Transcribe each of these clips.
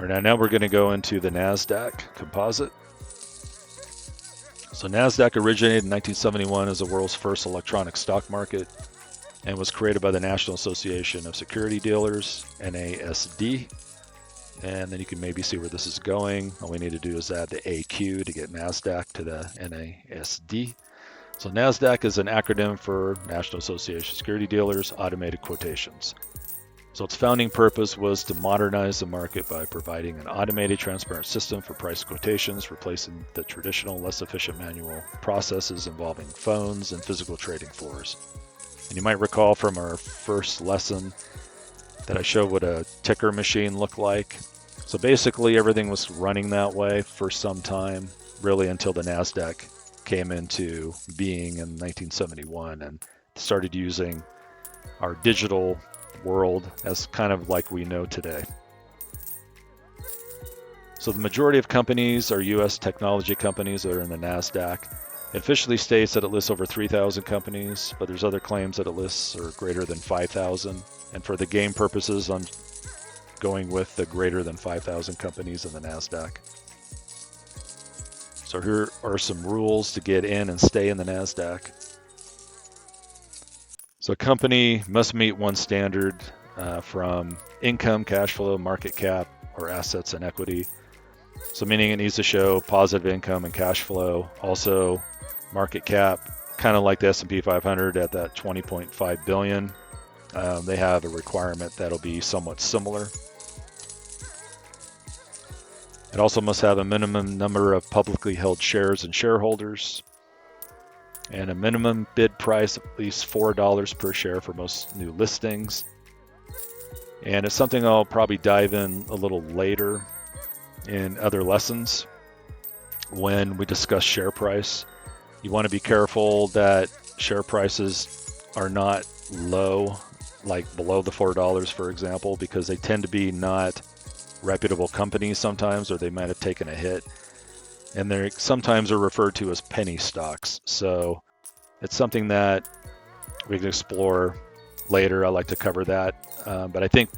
All right, now we're going to go into the Nasdaq composite. So Nasdaq originated in 1971 as the world's first electronic stock market and was created by the National Association of Security Dealers, NASD. And then you can maybe see where this is going. All we need to do is add the AQ to get Nasdaq to the NASD. So Nasdaq is an acronym for National Association of Security Dealers, Automated Quotations. So its founding purpose was to modernize the market by providing an automated, transparent system for price quotations, replacing the traditional, less efficient manual processes involving phones and physical trading floors. And you might recall from our first lesson that I showed what a ticker machine looked like. So basically everything was running that way for some time, really until the Nasdaq came into being in 1971 and started using our digital world as kind of like we know today. So the majority of companies are U.S. technology companies that are in the Nasdaq. It officially states that it lists over 3,000 companies, but there's other claims that it lists are greater than 5,000. And for the game purposes, I'm going with the greater than 5,000 companies in the Nasdaq. So here are some rules to get in and stay in the Nasdaq. So a company must meet one standard from income, cash flow, market cap, or assets and equity. So meaning it needs to show positive income and cash flow. Also market cap, kind of like the S&P 500 at that 20.5 billion. They have a requirement that'll be somewhat similar. It also must have a minimum number of publicly held shares and shareholders, and a minimum bid price of at least $4 per share for most new listings. And it's something I'll probably dive in a little later in other lessons when we discuss share price. You want to be careful that share prices are not low, like below the $4, for example, because they tend to be not reputable companies sometimes, or they might have taken a hit. And they sometimes are referred to as penny stocks. So it's something that we can explore later. I like to cover that. But I think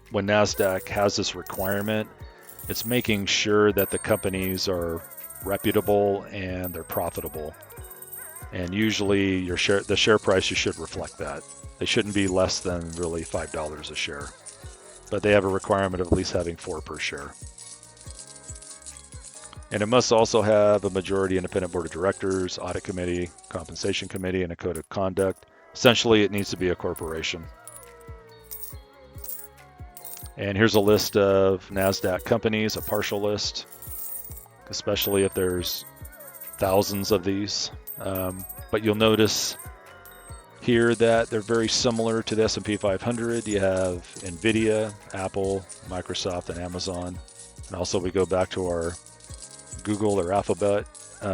when NASDAQ has this requirement, it's making sure that the companies are reputable and they're profitable. And usually the share price, you should reflect that. They shouldn't be less than really $5 a share. But they have a requirement of at least having 4 per share. And it must also have a majority independent board of directors, audit committee, compensation committee, and a code of conduct. Essentially, it needs to be a corporation. And here's a list of NASDAQ companies, a partial list, especially if there's thousands of these. But you'll notice here that they're very similar to the S&P 500. You have NVIDIA, Apple, Microsoft, and Amazon. And also we go back to our Google or Alphabet,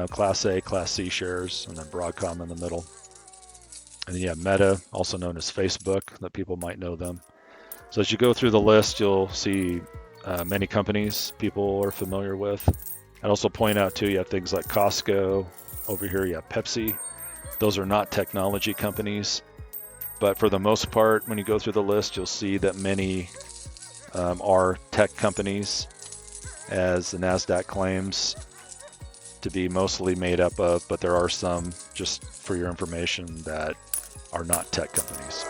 Class A, Class C shares, and then Broadcom in the middle. And then you have Meta, also known as Facebook, that people might know them. So as you go through the list, you'll see many companies people are familiar with. I'd also point out too, you have things like Costco. Over here you have Pepsi. Those are not technology companies, but for the most part, when you go through the list, you'll see that many are tech companies, as the NASDAQ claims to be mostly made up of, but there are some, just for your information, that are not tech companies.